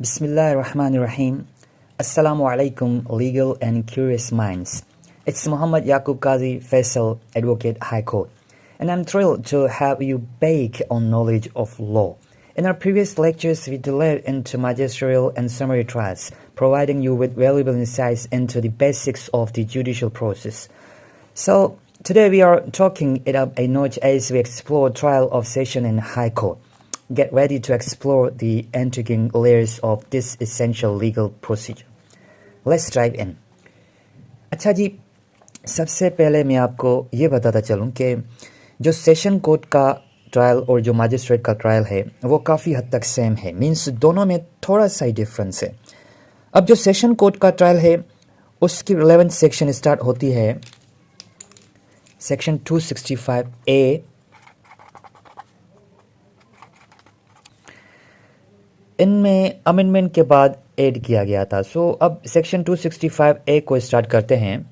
Bismillahirrahmanirrahim. Assalamu alaikum, legal and curious minds. It's Muhammad Yaqub Qazi Faisal, Advocate High Court, and I'm thrilled to have you back on knowledge of law. In our previous lectures, we delved into magisterial and summary trials, providing you with valuable insights into the basics of the judicial process. So, today we are talking it up a notch as we explore trial of session in High Court. Get ready to explore the intriguing layers of this essential legal procedure. Let's dive in. अच्छा जी, सबसे पहले मैं आपको ये बताता चलूँ कि जो सेशन कोर्ट का ट्रायल और जो मजिस्ट्रेट का ट्रायल है वो काफ़ी हद तक सेम है, मींस दोनों में थोड़ा सा ही डिफरेंस है। अब जो सेशन कोर्ट का ट्रायल है उसकी 11th सेक्शन स्टार्ट होती है सेक्शन 265A। इनमें अमेंडमेंट के बाद ऐड किया गया था। सो अब सेक्शन 265A को स्टार्ट करते हैं।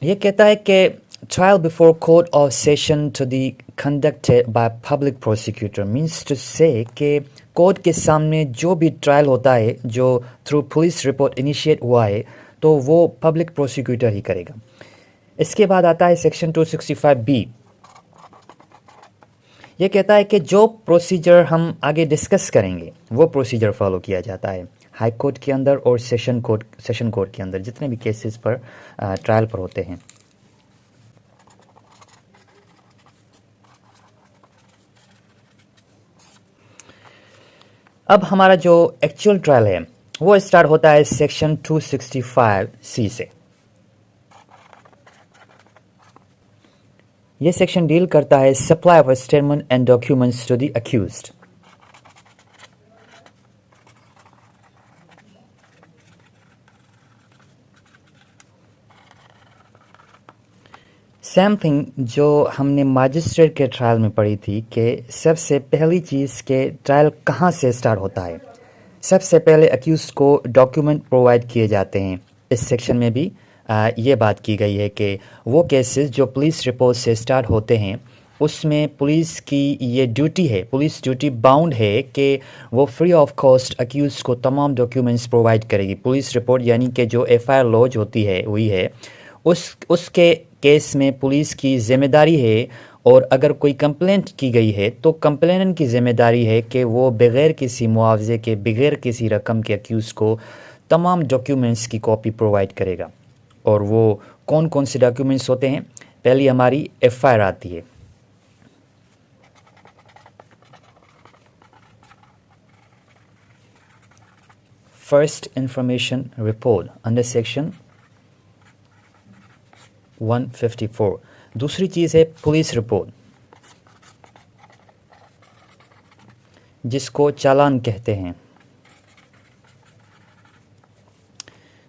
ये कहता है कि trial before court of session to be conducted by public prosecutor, means to say कि कोर्ट के सामने जो भी ट्रायल होता है जो थ्रू पुलिस रिपोर्ट इनिशिएट हुआ है तो वो पब्लिक प्रोसिक्यूटर ही करेगा। इसके बाद आता है सेक्शन 265B। ये कहता है कि जो प्रोसीजर हम आगे डिस्कस करेंगे वो प्रोसीजर फॉलो किया जाता है हाई कोर्ट के अंदर और सेशन कोर्ट के अंदर जितने भी केसेस पर ट्रायल पर होते हैं। अब हमारा जो एक्चुअल ट्रायल है वो स्टार्ट होता है सेक्शन 265C से। ये सेक्शन डील करता है supply of statement and documents to the accused. Same thing जो हमने मजिस्ट्रेट के ट्रायल में पढ़ी थी कि सबसे पहली चीज़ के ट्रायल कहाँ से स्टार्ट होता है। सबसे पहले अक्यूज को डॉक्यूमेंट प्रोवाइड किए जाते हैं। इस सेक्शन में भी ये बात की गई है कि वो केसेस जो पुलिस रिपोर्ट से स्टार्ट होते हैं उसमें पुलिस की ये ड्यूटी है, पुलिस ड्यूटी बाउंड है कि वो फ्री ऑफ कॉस्ट अक्यूज को तमाम डॉक्यूमेंट्स प्रोवाइड करेगी। पुलिस रिपोर्ट यानी कि जो एफआईआर लॉज होती है हुई है उसके केस में पुलिस की जिम्मेदारी है, और अगर कोई कंप्लेंट की गई है तो कंप्लेनेंट की जिम्मेदारी है कि वो बगैर किसी मुआवजे के बगैर किसी रकम के अक्यूज़ को तमाम डॉक्यूमेंट्स की कॉपी प्रोवाइड करेगा। और वो कौन कौन से डॉक्यूमेंट्स होते हैं? पहली हमारी एफआईआर आती है। First information report under section 154। दूसरी चीज़ है पुलिस रिपोर्ट जिसको चालान कहते हैं,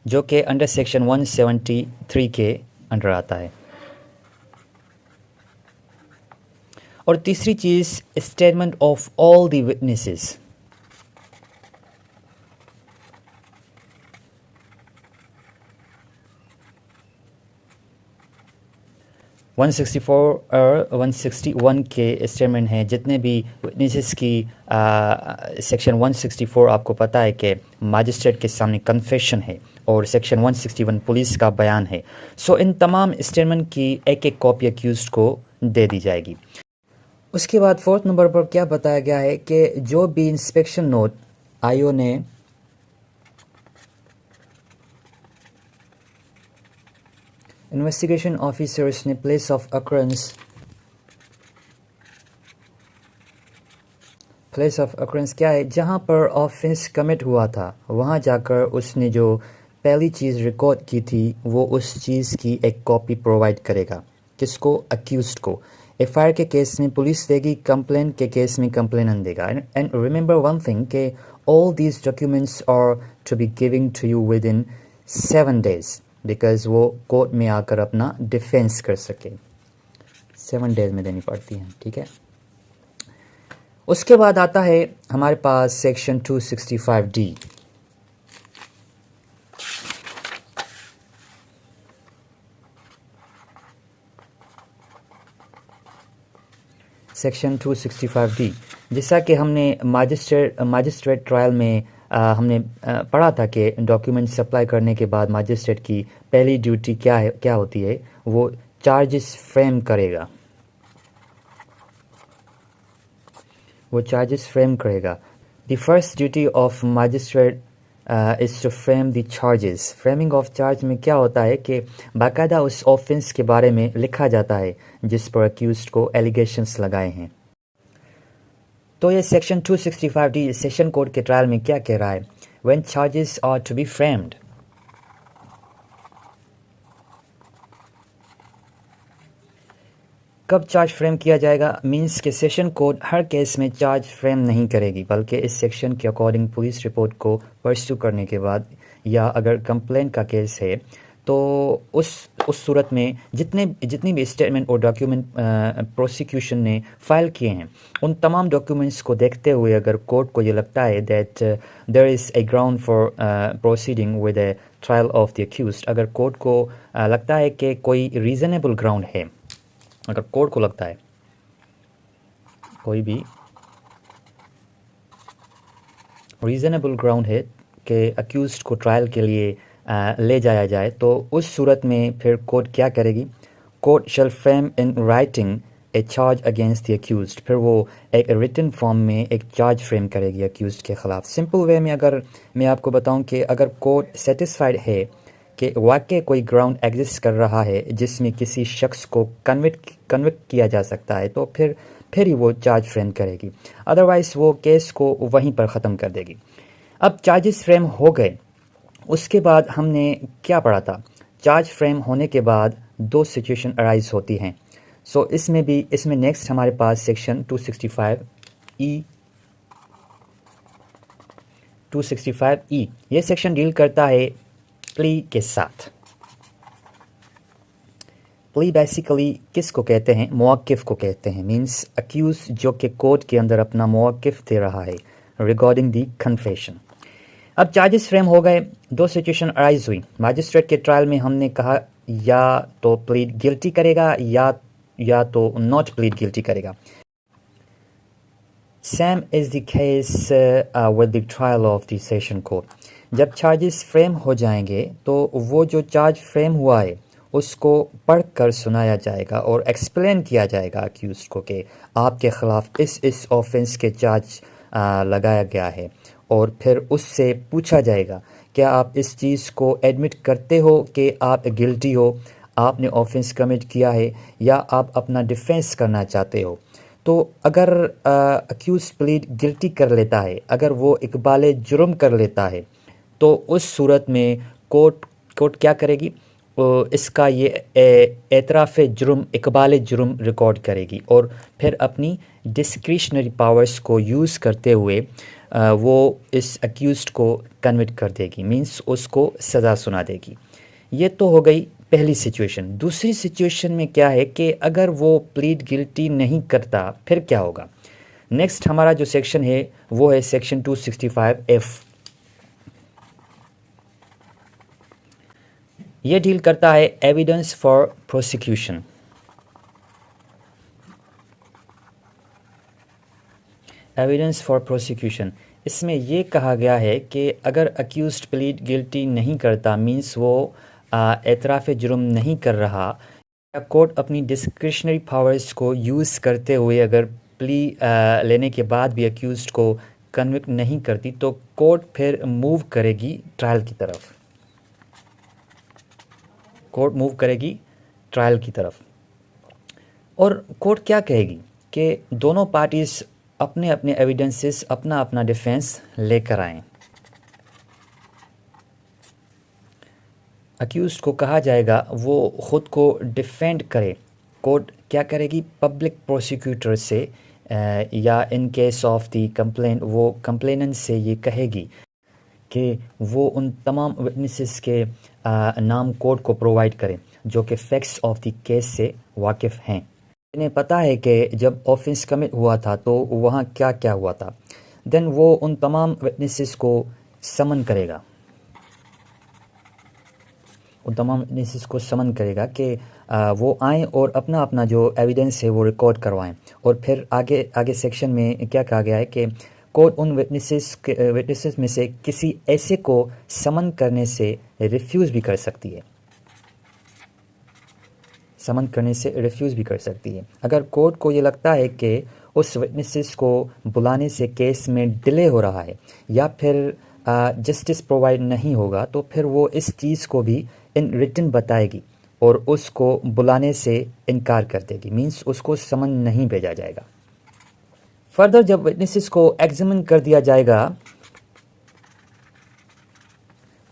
जो कि अंडर सेक्शन 173 के अंडर आता है। और तीसरी चीज़ statement of all the witnesses. One 164 और 161 के स्टेटमेंट हैं जितने भी विटनेसेस की। सेक्शन 164 आपको पता है कि मजिस्ट्रेट के सामने कन्फेशन है और सेक्शन 161 पुलिस का बयान है। सो इन तमाम स्टेटमेंट की एक एक कॉपी अक्यूज्ड को दे दी जाएगी। उसके बाद 4th नंबर पर क्या बताया गया है कि जो भी इंस्पेक्शन नोट आईओ ने इन्वेस्टिगेशन ऑफिसर्स ने प्लेस ऑफ अक्रेंस क्या है, जहां पर ऑफेंस कमिट हुआ था वहां जाकर उसने जो पहली चीज़ रिकॉर्ड की थी वो उस चीज़ की एक कॉपी प्रोवाइड करेगा। किसको? अक्यूज्ड को। एफआईआर के केस में पुलिस देगी, कंप्लेंट के केस में कंप्लेनेंट देगा। एंड रिमेंबर वन थिंग कि all these documents are to be giving to you within 7 days, because वो कोर्ट में आकर अपना डिफेंस कर सके। 7 days में देनी पड़ती है, ठीक है। उसके बाद आता है हमारे पास सेक्शन 265D। सेक्शन 265D, जैसा कि हमने मजिस्ट्रेट ट्रायल में हमने पढ़ा था कि डॉक्यूमेंट सप्लाई करने के बाद मजिस्ट्रेट की पहली ड्यूटी क्या होती है, वो चार्जेस फ्रेम करेगा। The first duty of magistrate is to frame the charges. Framing of charge में क्या होता है कि बाकायदा उस ऑफेंस के बारे में लिखा जाता है जिस पर अक्यूज्ड को एलिगेशंस लगाए हैं। तो ये सेक्शन 265D सेशन कोड के ट्रायल में क्या कह रहा है? When charges are to be framed. कब चार्ज फ्रेम किया जाएगा? मींस के सेशन कोड हर केस में चार्ज फ्रेम नहीं करेगी, बल्कि इस सेक्शन के अकॉर्डिंग पुलिस रिपोर्ट को परस्यू करने के बाद या अगर कंप्लेंट का केस है तो उस सूरत में जितनी भी स्टेटमेंट और डॉक्यूमेंट प्रोसिक्यूशन ने फाइल किए हैं उन तमाम डॉक्यूमेंट्स को देखते हुए अगर कोर्ट को ये लगता है that there is a ground for proceeding with a trial of the accused, अगर कोर्ट को लगता है कि कोई रीज़नेबल ग्राउंड है, अगर कोर्ट को लगता है कोई भी रीज़नेबल ग्राउंड है कि अक्यूज्ड को ट्रायल के लिए ले जाया जाए, तो उस सूरत में फिर कोर्ट क्या करेगी? Court shell frame in writing a charge against the accused. फिर वो एक रिटन फॉर्म में एक चार्ज फ्रेम करेगी अक्यूज्ड के ख़िलाफ़। सिंपल वे में अगर मैं आपको बताऊं कि अगर कोर्ट सेटिस्फाइड है कि वाकई कोई ग्राउंड एग्जिस्ट कर रहा है जिसमें किसी शख्स को कन्विक्ट किया जा सकता है, तो फिर ही वो चार्ज फ्रेम करेगी, अदरवाइज़ वो केस को वहीं पर ख़त्म कर देगी। अब चार्जेस फ्रेम हो गए, उसके बाद हमने क्या पढ़ा था? चार्ज फ्रेम होने के बाद दो सिचुएशन अराइज होती हैं। सो इसमें नेक्स्ट हमारे पास सेक्शन 265E ये सेक्शन डील करता है प्ली के साथ। प्ली बेसिकली किसको कहते हैं? मुवक्किफ को कहते हैं। मींस अक्यूज जो कि कोर्ट के अंदर अपना मुवक्किफ दे रहा है रिगार्डिंग दी कन्फेशन। अब चार्जेस फ्रेम हो गए, दो सिचुएशन अराइज हुई। मजिस्ट्रेट के ट्रायल में हमने कहा या तो प्लीड गिल्टी करेगा या तो नॉट प्लीड गिल्टी करेगा। Same is the case with the trial of the session court. जब चार्जेस फ्रेम हो जाएंगे तो वो जो चार्ज फ्रेम हुआ है उसको पढ़ कर सुनाया जाएगा और एक्सप्लेन किया जाएगा अक्यूज को कि आपके ख़िलाफ़ इस ऑफेंस के चार्ज लगाया गया है, और फिर उससे पूछा जाएगा क्या आप इस चीज़ को एडमिट करते हो कि आप गिल्टी हो, आपने ऑफेंस कमिट किया है, या आप अपना डिफेंस करना चाहते हो। तो अगर अक्यूज प्लीड गिल्टी कर लेता है, अगर वो इकबाल जुर्म कर लेता है, तो उस सूरत में कोर्ट क्या करेगी? इसका ये एतराफ़ जुर्म, इकबाल जुर्म रिकॉर्ड करेगी और फिर अपनी डिस्क्रिशनरी पावर्स को यूज़ करते हुए वो इस अक्यूज्ड को कन्विक्ट कर देगी, मींस उसको सज़ा सुना देगी। ये तो हो गई पहली सिचुएशन। दूसरी सिचुएशन में क्या है कि अगर वो प्लीड गिल्टी नहीं करता फिर क्या होगा? नेक्स्ट हमारा जो सेक्शन है वो है सेक्शन 265F। ये डील करता है evidence for prosecution. Evidence for prosecution, इसमें ये कहा गया है कि अगर अक्यूज्ड प्लीड गिल्टी नहीं करता, मींस वो एतराफ़ जुर्म नहीं कर रहा, या कोर्ट अपनी डिस्क्रिशनरी पावर्स को यूज़ करते हुए अगर प्ली लेने के बाद भी अक्यूज्ड को कन्विक्ट नहीं करती, तो कोर्ट फिर मूव करेगी ट्रायल की तरफ। और कोर्ट क्या कहेगी कि दोनों पार्टीज़ अपने अपने एविडेंसेस, अपना अपना डिफेंस लेकर आएं। अक्यूज्ड को कहा जाएगा वो ख़ुद को डिफेंड करे। कोर्ट क्या करेगी? पब्लिक प्रोसिक्यूटर से या in case of the complaint वो कंप्लेनेंट से ये कहेगी कि वो उन तमाम विटनेसेस के नाम कोर्ट को प्रोवाइड करें जो कि फैक्ट्स ऑफ द केस से वाकिफ़ हैं। इन्हें पता है कि जब ऑफेंस कमिट हुआ था तो वहाँ क्या क्या हुआ था। देन वो उन तमाम विटनेसेस को समन करेगा, कि वो आएँ और अपना अपना जो एविडेंस है वो रिकॉर्ड करवाएं। और फिर आगे आगे सेक्शन में क्या कहा गया है कि कोर्ट उन विटनेसेस में से किसी ऐसे को समन करने से रिफ्यूज़ भी कर सकती है, समन करने से रिफ्यूज़ भी कर सकती है। अगर कोर्ट को ये लगता है कि उस विटनेसेस को बुलाने से केस में डिले हो रहा है या फिर जस्टिस प्रोवाइड नहीं होगा, तो फिर वो इस चीज़ को भी इन रिटन बताएगी और उसको बुलाने से इनकार कर देगी, मीन्स उसको समन नहीं भेजा जाएगा। फर्दर जब विटनेसेस को एग्जामिन कर दिया जाएगा,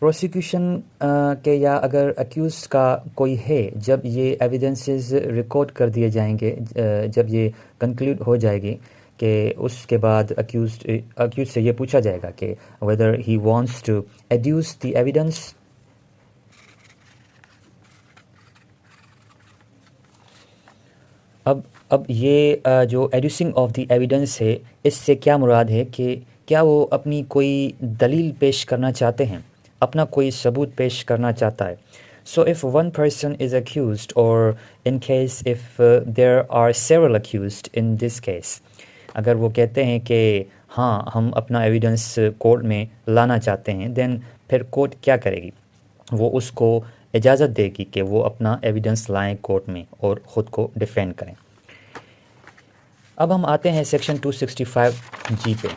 प्रोसिक्यूशन के या अगर अक्यूज का कोई है, जब ये एविडेंसेस रिकॉर्ड कर दिए जाएंगे, जब ये कंक्लूड हो जाएगी कि उसके बाद अक्यूज से ये पूछा जाएगा कि whether he wants to adduce the evidence. अब ये जो एड्यूसिंग ऑफ द एविडेंस है, इससे क्या मुराद है कि क्या वो अपनी कोई दलील पेश करना चाहते हैं, अपना कोई सबूत पेश करना चाहता है। So if one person is accused और in case if there are several accused in this case, अगर वो कहते हैं कि हाँ हम अपना एविडेंस कोर्ट में लाना चाहते हैं, देन फिर कोर्ट क्या करेगी, वो उसको इजाज़त देगी कि वो अपना एविडेंस लाएं कोर्ट में और ख़ुद को डिफेंड करें। अब हम आते हैं सेक्शन 265G पे।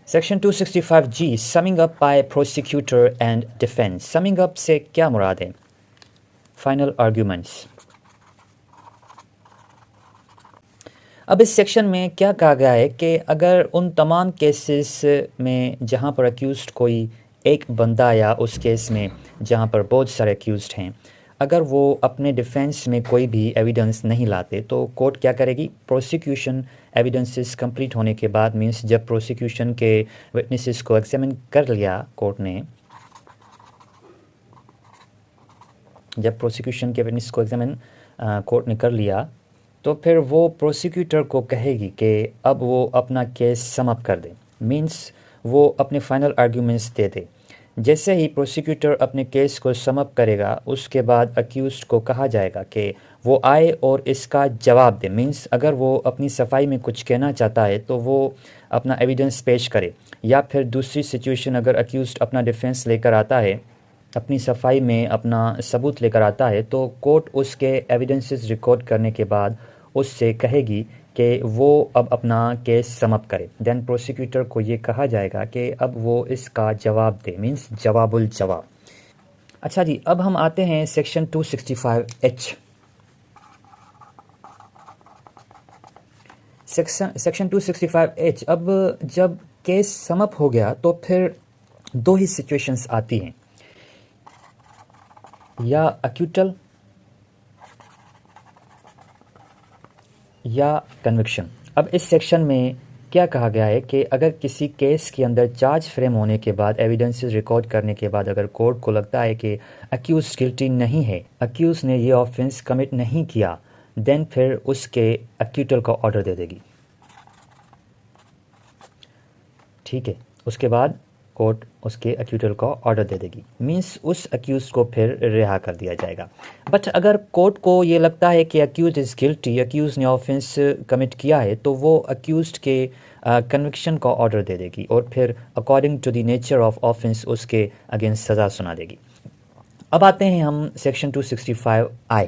Section 265G, summing up by prosecutor and defence. Summing up से क्या मुराद है? Final arguments. अब इस सेक्शन में क्या कहा गया है कि अगर उन तमाम केसेस में जहां पर अक्यूज्ड कोई एक बंदा या उस केस में जहां पर बहुत सारे अक्यूज्ड हैं, अगर वो अपने डिफेंस में कोई भी एविडेंस नहीं लाते, तो कोर्ट क्या करेगी? प्रोसिक्यूशन एविडेंसेस कंप्लीट होने के बाद, मींस जब प्रोसिक्यूशन के विटनेसेस को एग्जामिन कर लिया कोर्ट ने, जब प्रोसिक्यूशन के विटनेस को एग्जामिन कोर्ट ने कर लिया, तो फिर वो प्रोसिक्यूटर को कहेगी कि अब वो अपना केस समाप्त कर दे, मींस वो अपने फाइनल आर्ग्यूमेंट्स दे दे। जैसे ही प्रोसिक्यूटर अपने केस को समाप्त करेगा, उसके बाद अक्यूज्ड को कहा जाएगा कि वो आए और इसका जवाब दे, मींस अगर वो अपनी सफाई में कुछ कहना चाहता है तो वो अपना एविडेंस पेश करे। या फिर दूसरी सिचुएशन, अगर अक्यूज्ड अपना डिफेंस लेकर आता है, अपनी सफाई में अपना सबूत लेकर आता है, तो कोर्ट उसके एविडेंसेस रिकॉर्ड करने के बाद उससे कहेगी कि वो अब अपना केस समाप्त करे। देन प्रोसिक्यूटर को ये कहा जाएगा कि अब वो इसका जवाब दे, मींस जवाबुल जवाब। अच्छा जी, अब हम आते हैं सेक्शन 265H। सेक्शन 265H, अब जब केस समाप्त हो गया तो फिर दो ही सिचुएशंस आती हैं, या अक्यूटल या कन्विक्शन। अब इस सेक्शन में क्या कहा गया है कि अगर किसी केस के अंदर चार्ज फ्रेम होने के बाद, एविडेंसेस रिकॉर्ड करने के बाद, अगर कोर्ट को लगता है कि अक्यूज गिल्टी नहीं है, अक्यूज ने ये ऑफेंस कमिट नहीं किया, देन फिर उसके अक्यूटल का ऑर्डर दे देगी। ठीक है, उसके बाद कोर्ट उसके अक्यूटल का ऑर्डर दे देगी, मींस उस अक्यूज को फिर रिहा कर दिया जाएगा। बट अगर कोर्ट को ये लगता है कि अक्यूज इज़ गिल्टी, अक्यूज ने ऑफेंस कमिट किया है, तो वो अक्यूज्ड के कन्विक्शन का ऑर्डर दे देगी और फिर according to the nature of offence उसके अगेंस्ट सज़ा सुना देगी। अब आते हैं हम सेक्शन 265I।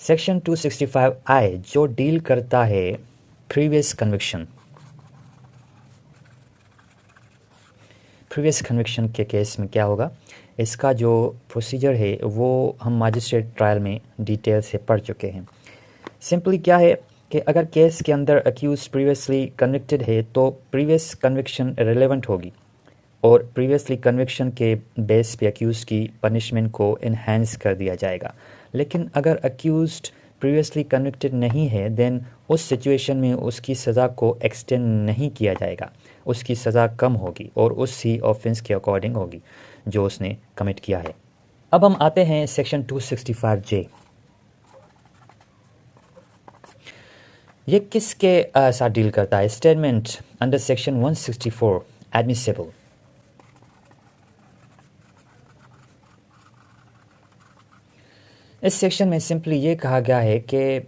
सेक्शन 265I जो डील करता है प्रीवियस कन्विक्शन। प्रीवियस कन्विक्शन के केस में क्या होगा, इसका जो प्रोसीजर है वो हम मजिस्ट्रेट ट्रायल में डिटेल से पढ़ चुके हैं। सिंपली क्या है कि अगर केस के अंदर अक्यूज प्रीवियसली कन्विक्टेड है, तो प्रीवियस कन्विक्शन रिलेवेंट होगी और प्रीवियसली कन्विक्शन के बेस पे अक्यूज की पनिशमेंट को इन्हेंस कर दिया जाएगा। लेकिन अगर अक्यूज्ड प्रीवियसली कन्विक्टेड नहीं है, देन उस सिचुएशन में उसकी सज़ा को एक्सटेंड नहीं किया जाएगा, उसकी सज़ा कम होगी और उसी ऑफेंस के अकॉर्डिंग होगी। जो उसने कमिट किया है। अब हम आते हैं सेक्शन 265J। ये किसके साथ डील करता है? Statement under section 164 admissible. इस सेक्शन में सिंपली ये कहा गया है कि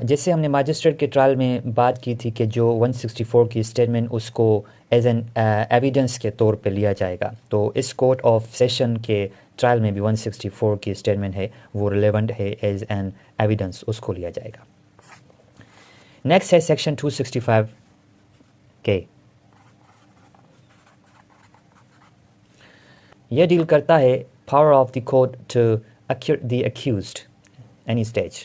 जैसे हमने मैजिस्ट्रेट के ट्रायल में बात की थी कि जो 164 की स्टेटमेंट उसको एज एन एविडेंस के तौर पे लिया जाएगा, तो इस कोर्ट ऑफ सेशन के ट्रायल में भी 164 की स्टेटमेंट है वो रिलेवेंट है, एज एन एविडेंस उसको लिया जाएगा। नेक्स्ट है सेक्शन 265 के। यह डील करता है power of the court to acquit the accused any stage।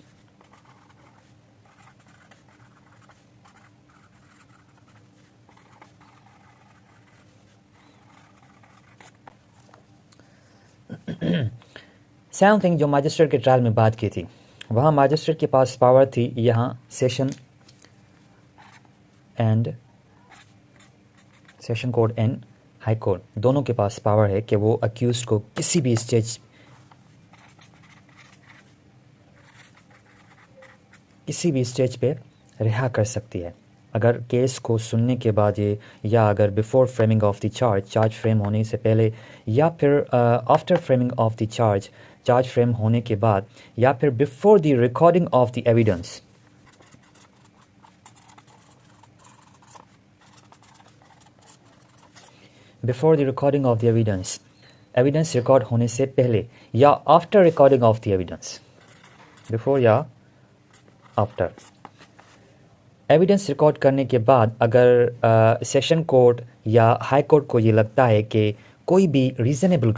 Same thing जो मैजिस्ट्रेट के ट्रायल में बात की थी, वहाँ मैजिस्ट्रेट के पास पावर थी, यहाँ session court and high court दोनों के पास पावर है कि वो अक्यूज को किसी भी स्टेज पे रिहा कर सकती है, अगर केस को सुनने के बाद ये, या अगर before framing of the charge frame होने से पहले, या फिर after framing of the charge frame होने के बाद, या फिर before the recording of the evidence. Before the recording of the evidence record होने से पहले या after recording of the evidence, before या आफ्टर। एविडेंस रिकॉर्ड करने के बाद अगर सेशन कोर्ट या हाई कोर्ट को ये लगता है कि कोई भी रीज़नेबल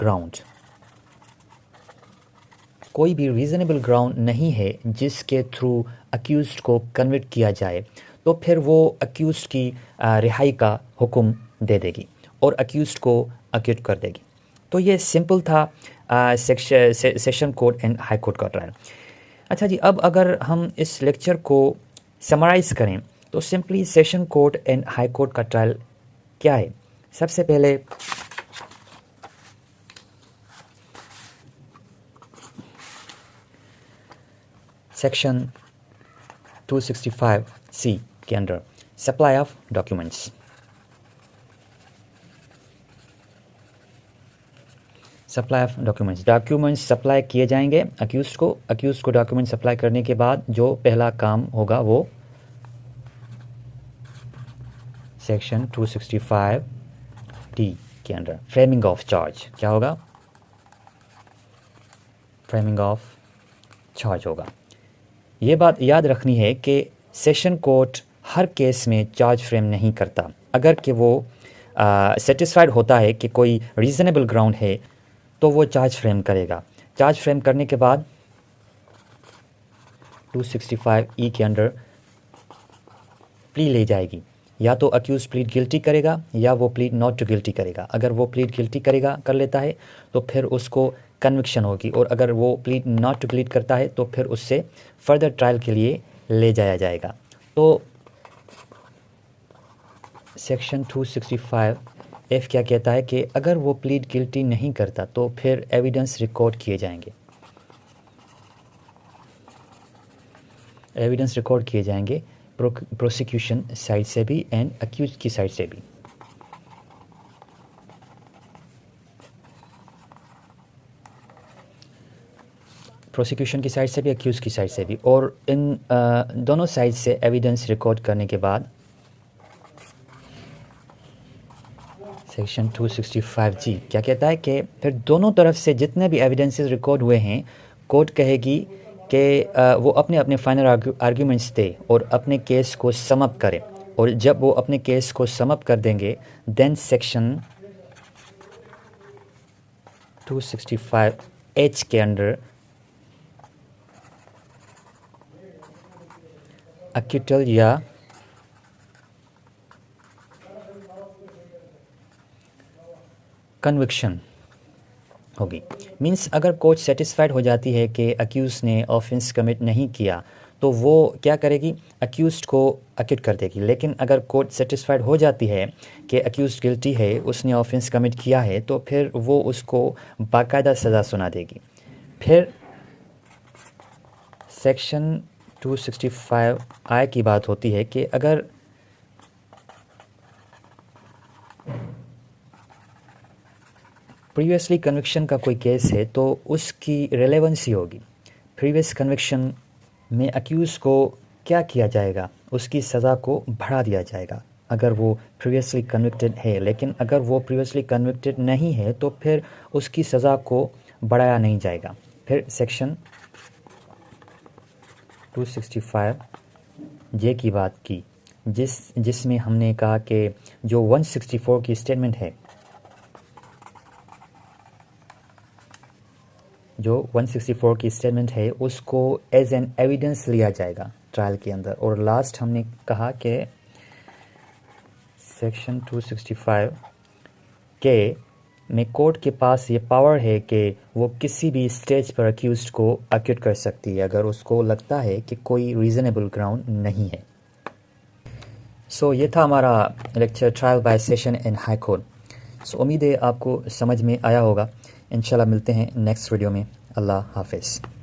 ग्राउंड नहीं है जिसके थ्रू अक्यूज्ड को कन्विक्ट किया जाए, तो फिर वो अक्यूज्ड की रिहाई का हुक्म दे देगी और अक्यूज्ड को अक्यूट कर देगी। तो ये सिंपल था session court and high court का ट्रायल। अच्छा जी, अब अगर हम इस लेक्चर को समराइज़ करें तो simply session court and high court का ट्रायल क्या है। सबसे पहले सेक्शन 265C के under supply of documents. Supply of documents supply किए जाएंगे अक्यूज को डॉक्यूमेंट सप्लाई करने के बाद जो पहला काम होगा वो सेक्शन 265D के अंडर फ्रेमिंग ऑफ चार्ज क्या होगा? फ्रेमिंग ऑफ चार्ज होगा। ये बात याद रखनी है कि सेशन कोर्ट हर केस में चार्ज फ्रेम नहीं करता। अगर कि वो सेटिस्फाइड होता है कि कोई रीज़नेबल ग्राउंड है तो वो चार्ज फ्रेम करेगा। चार्ज फ्रेम करने के बाद 265E के अंडर प्ली ले जाएगी, या तो अक्यूज प्लीड गिल्टी करेगा या वो प्लीड नॉट टू गिल्टी करेगा। अगर वो प्लीड गिल्टी कर लेता है तो फिर उसको कन्विक्शन होगी, और अगर वो प्लीड नॉट टू गिल्टी करता है तो फिर उससे फर्दर ट्रायल के लिए ले जाया जाएगा। तो सेक्शन 265F क्या कहता है कि अगर वो प्लीड गिल्टी नहीं करता तो फिर एविडेंस रिकॉर्ड किए जाएंगे। प्रोसिक्यूशन साइड से भी एंड अक्यूज की साइड से भी। प्रोसिक्यूशन की साइड से भी, अक्यूज की साइड से भी, और इन दोनों साइड से एविडेंस रिकॉर्ड करने के बाद सेक्शन 265G क्या कहता है कि फिर दोनों तरफ से जितने भी एविडेंसेस रिकॉर्ड हुए हैं, कोर्ट कहेगी कि वो अपने अपने फाइनल आर्ग्यूमेंट्स दे और अपने केस को सम अप करें, और जब वो अपने केस को सम अप कर देंगे देन सेक्शन 265H के अंडर अक्यूटल या कन्विक्शन होगी। मींस अगर कोर्ट सेटिस्फाइड हो जाती है कि अक्यूज ने ऑफेंस कमिट नहीं किया, तो वो क्या करेगी, अक्यूज्ड को अक्यूट कर देगी। लेकिन अगर कोर्ट सेटिस्फाइड हो जाती है कि अक्यूज्ड गिल्टी है, उसने ऑफेंस कमिट किया है, तो फिर वो उसको बाकायदा सज़ा सुना देगी। फिर सेक्शन 265I की बात होती है कि अगर प्रीवियसली कन्विक्शन का कोई केस है तो उसकी रेलेवेंसी होगी। प्रीवियस कन्विक्शन में अक्यूज़ को क्या किया जाएगा, उसकी सज़ा को बढ़ा दिया जाएगा अगर वो प्रीवियसली कन्विक्टेड है। लेकिन अगर वो प्रीवियसली कन्विक्टेड नहीं है तो फिर उसकी सज़ा को बढ़ाया नहीं जाएगा। फिर सेक्शन 265J की बात की, जिसमें हमने कहा कि जो 164 की स्टेटमेंट है, जो 164 की स्टेटमेंट है उसको एज एन एविडेंस लिया जाएगा ट्रायल के अंदर। और लास्ट हमने कहा कि सेक्शन 265 के में कोर्ट के पास ये पावर है कि वो किसी भी स्टेज पर अक्यूज्ड को अक्यूट कर सकती है अगर उसको लगता है कि कोई रीज़नेबल ग्राउंड नहीं है। सो ये था हमारा lecture trial by session in high court. So उम्मीद है आपको समझ में आया होगा। इंशाल्लाह मिलते हैं नेक्स्ट वीडियो में। अल्लाह हाफिज़।